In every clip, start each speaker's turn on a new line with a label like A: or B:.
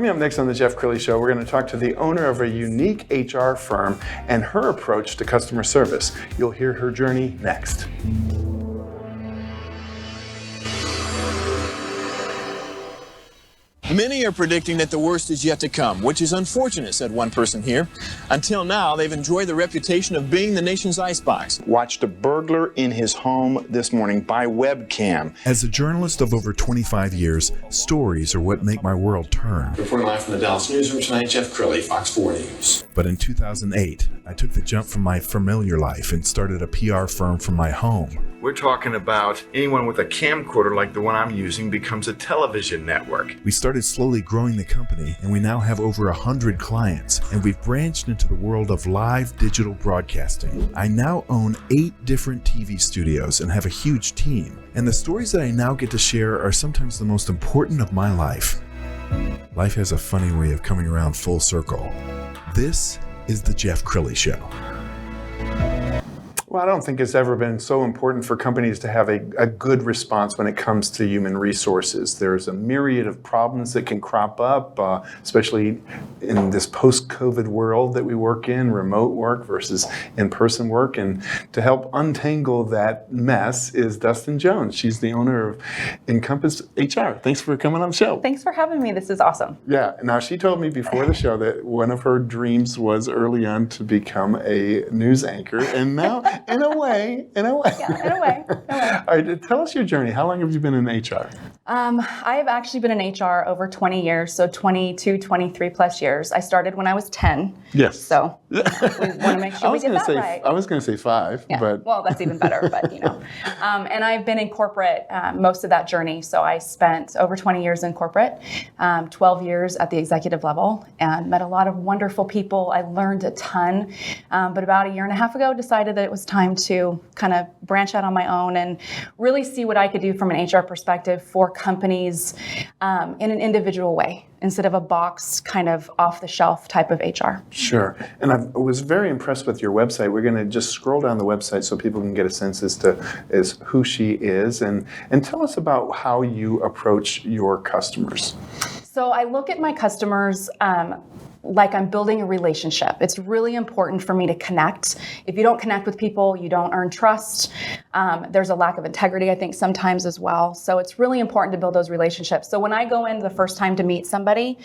A: Coming up next on the Jeff Crilley Show, we're going to talk to the owner of a unique HR firm and her approach to customer service. You'll hear her journey next.
B: Many are predicting that the worst is yet to come, which is unfortunate, said one person here. Until now, they've enjoyed the reputation of being the nation's icebox.
A: Watched a burglar in his home this morning by webcam.
C: As a journalist of over 25 years, stories are what make my world turn.
B: Reporting live from the Dallas newsroom tonight, Jeff Crilley, Fox 4 News.
C: But in 2008, I took the jump from my familiar life and started a PR firm from my home.
A: We're talking about anyone with a camcorder like the one I'm using becomes a television network.
C: We started slowly growing the company, and we now have over 100 clients, and we've branched into the world of live digital broadcasting. I now own 8 different TV studios and have a huge team. And the stories that I now get to share are sometimes the most important of my life. Life has a funny way of coming around full circle. This is the Jeff Crilley Show.
A: Well, I don't think it's ever been so important for companies to have a good response when it comes to human resources. There's a myriad of problems that can crop up, especially in this post-COVID world that we work in, remote work versus in-person work. And to help untangle that mess is Dustin Jones. She's the owner of Encompass HR. Thanks for coming on the show.
D: Thanks for having me. This is awesome.
A: Yeah. Now, she told me before the show that one of her dreams was early on to become a news anchor. And now, in a way.
D: Yeah, in a way.
A: All right, tell us your journey. How long have you been in HR?
D: I have actually been in HR over 20 years, so 22, 23 plus years. I started when I was 10.
A: Yes.
D: So we want to make sure we get that right.
A: I was going to say 5,
D: yeah.
A: But...
D: Well, that's even better, but you know. And I've been in corporate most of that journey. So I spent over 20 years in corporate, 12 years at the executive level, and met a lot of wonderful people. I learned a ton. But about a year and a half ago, decided that it was time to kind of branch out on my own and really see what I could do from an HR perspective for companies in an individual way, instead of a box kind of off-the-shelf type of HR.
A: Sure. And I was very impressed with your website. We're going to just scroll down the website so people can get a sense as who she is. And tell us about how you approach your customers.
D: So I look at my customers like I'm building a relationship. It's really important for me to connect. If you don't connect with people, you don't earn trust. There's a lack of integrity, I think, sometimes as well. So it's really important to build those relationships. So when I go in the first time to meet somebody,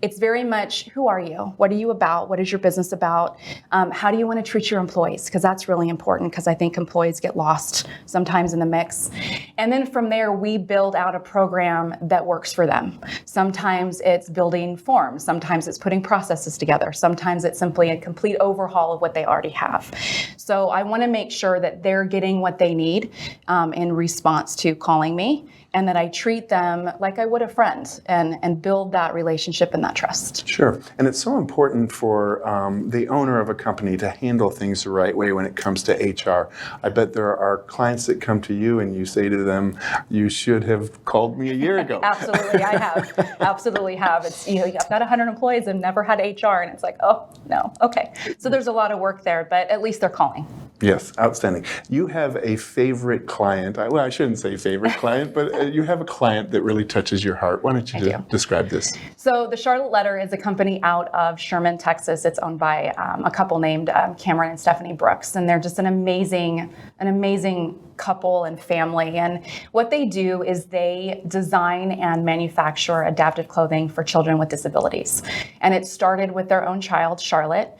D: it's very much, who are you? What are you about? What is your business about? How do you want to treat your employees? Because that's really important, because I think employees get lost sometimes in the mix. And then from there, we build out a program that works for them. Sometimes it's building forms. Sometimes it's putting processes together. Sometimes it's simply a complete overhaul of what they already have. So I want to make sure that they're getting what they need in response to calling me, and that I treat them like I would a friend, and build that relationship and that trust.
A: Sure. And it's so important for the owner of a company to handle things the right way when it comes to HR. I bet there are clients that come to you and you say to them, you should have called me a year ago.
D: Absolutely, I have. Absolutely have. It's, I've got 100 employees and never had HR, and it's like, oh, no, okay. So there's a lot of work there, but at least they're calling.
A: Yes, outstanding. You have a favorite client. Well, I shouldn't say favorite client, but you have a client that really touches your heart. Why don't you describe this?
D: So the Charlotte Letter is a company out of Sherman, Texas. It's owned by a couple named Cameron and Stephanie Brooks, and they're just an amazing couple and family. And what they do is they design and manufacture adaptive clothing for children with disabilities. And it started with their own child, Charlotte.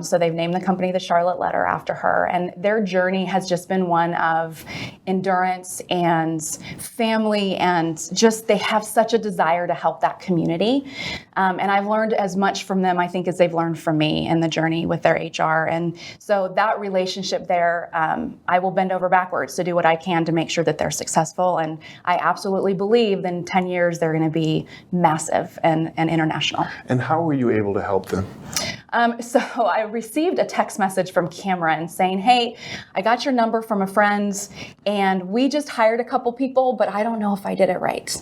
D: So they've named the company the Charlotte Letter after her. And their journey has just been one of endurance and family, and just they have such a desire to help that community. And I've learned as much from them, I think, as they've learned from me in the journey with their HR. And so that relationship there, I will bend over backwards to do what I can to make sure that they're successful. And I absolutely believe that in 10 years, they're going to be massive and international.
A: And how were you able to help them?
D: So I received a text message from Cameron saying, hey, I got your number from a friend and we just hired a couple people, but I don't know if I did it right.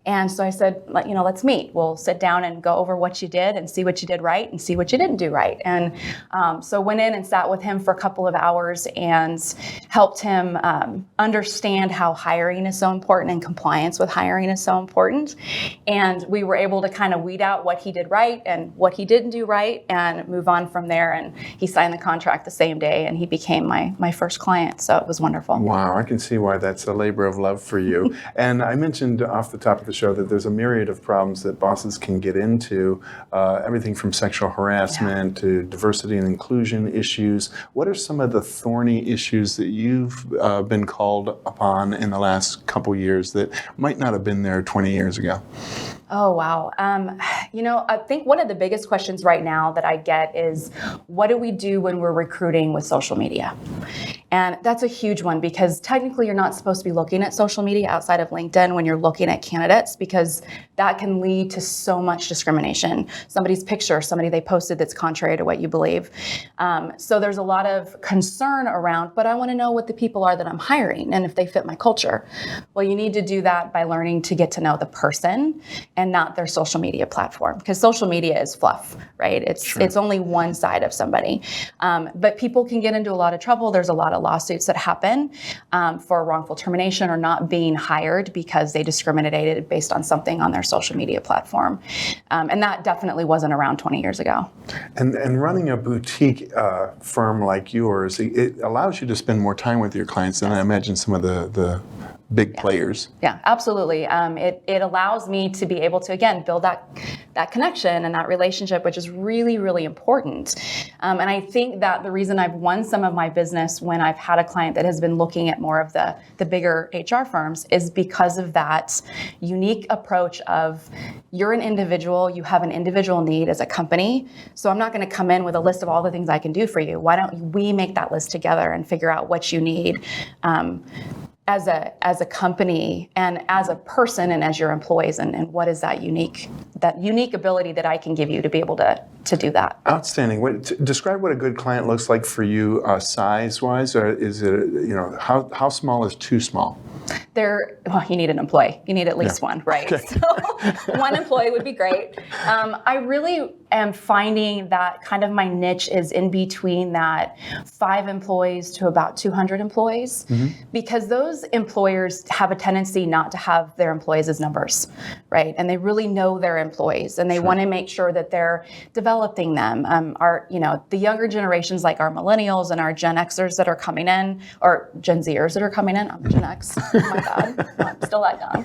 D: And so I said, let's meet. We'll sit down and go over what you did and see what you did right and see what you didn't do right. And so went in and sat with him for a couple of hours and helped him understand how hiring is so important and compliance with hiring is so important. And we were able to kind of weed out what he did right and what he didn't do right and move on from there. And he signed the contract the same day and he became my first client. So it was wonderful.
A: Wow, I can see why that's a labor of love for you. And I mentioned off the top of the show that there's a myriad of problems that bosses can get into, everything from sexual harassment to diversity and inclusion issues. What are some of the thorny issues that you've been called upon in the last couple years that might not have been there 20 years ago?
D: Oh, wow. I think one of the biggest questions right now that I get is, what do we do when we're recruiting with social media? And that's a huge one because technically you're not supposed to be looking at social media outside of LinkedIn when you're looking at candidates because that can lead to so much discrimination. Somebody's picture, somebody they posted that's contrary to what you believe. So there's a lot of concern around, but I want to know what the people are that I'm hiring and if they fit my culture. Well, you need to do that by learning to get to know the person and not their social media platform because social media is fluff, right? It's only one side of somebody. But people can get into a lot of trouble. There's a lot of lawsuits that happen for wrongful termination or not being hired because they discriminated based on something on their social media platform. And that definitely wasn't around 20 years ago.
A: And running a boutique firm like yours, it allows you to spend more time with your clients than I imagine some of the big players.
D: Yeah, absolutely. It allows me to be able to, again, build that connection and that relationship, which is really, really important. And I think that the reason I've won some of my business when I've had a client that has been looking at more of the bigger HR firms is because of that unique approach of you're an individual, you have an individual need as a company. So I'm not going to come in with a list of all the things I can do for you. Why don't we make that list together and figure out what you need as a company and as a person and as your employees and what is that unique ability that I can give you to be able to do that.
A: Outstanding. Describe what a good client looks like for you size-wise. Or is it, how small is too small?
D: You need an employee. You need at least one, right? Okay. So one employee would be great. I really am finding that kind of my niche is in between that 5 employees to about 200 employees, because those employers have a tendency not to have their employees as numbers, right? And they really know their employees and they want to make sure that they're developing them. The younger generations like our millennials and our Gen Xers that are coming in, or Gen Zers that are coming in, I'm Gen X. Oh my God, I'm still that young.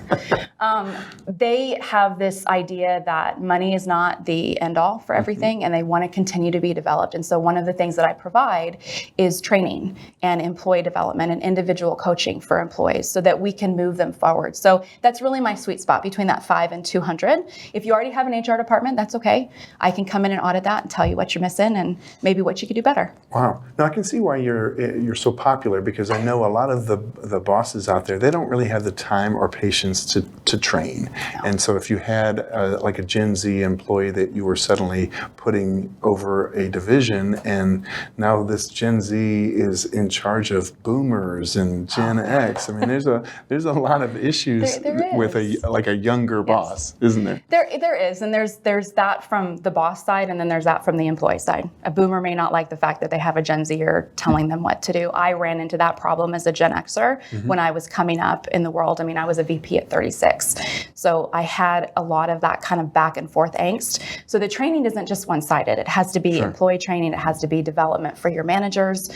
D: They have this idea that money is not the end all for everything, and they want to continue to be developed. And so one of the things that I provide is training and employee development and individual coaching for employees so that we can move them forward. So that's really my sweet spot between that 5 and 200. If you already have an HR department, that's okay. I can come in and audit that and tell you what you're missing and maybe what you could do better.
A: Wow. Now I can see why you're so popular, because I know a lot of the bosses out there, they don't really have the time or patience to train. No. And so if you had like a Gen Z employee that you were suddenly putting over a division, and now this Gen Z is in charge of boomers and Gen X. I mean, there's a lot of issues with a younger boss, isn't there?
D: There is, and there's that from the boss side, and then there's that from the employee side. A boomer may not like the fact that they have a Gen Zer telling them what to do. I ran into that problem as a Gen Xer when I was coming up in the world. I mean, I was a VP at 36. So I had a lot of that kind of back and forth angst. So the training isn't just one-sided. It has to be employee training. It has to be development for your managers.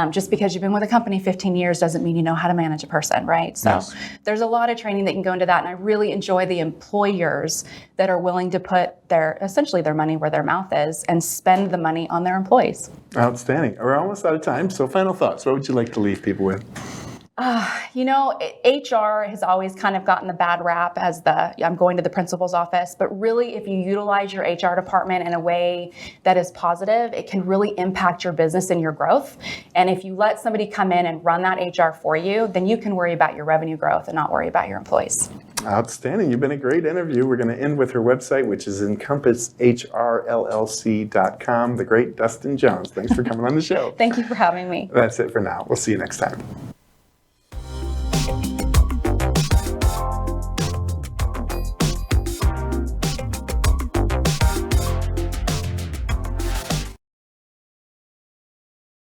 D: Just because you've been with a company 15 years doesn't mean you know how to manage a person, right? So there's a lot of training that can go into that. And I really enjoy the employers that are willing to put essentially their money where their mouth is and spend the money on their employees.
A: Outstanding. We're almost out of time. So final thoughts. What would you like to leave people with?
D: HR has always kind of gotten the bad rap as I'm going to the principal's office, but really if you utilize your HR department in a way that is positive, it can really impact your business and your growth. And if you let somebody come in and run that HR for you, then you can worry about your revenue growth and not worry about your employees.
A: Outstanding. You've been a great interview. We're going to end with her website, which is encompasshrllc.com. The great Dustin Jones. Thanks for coming on the show.
D: Thank you for having me.
A: That's it for now. We'll see you next time.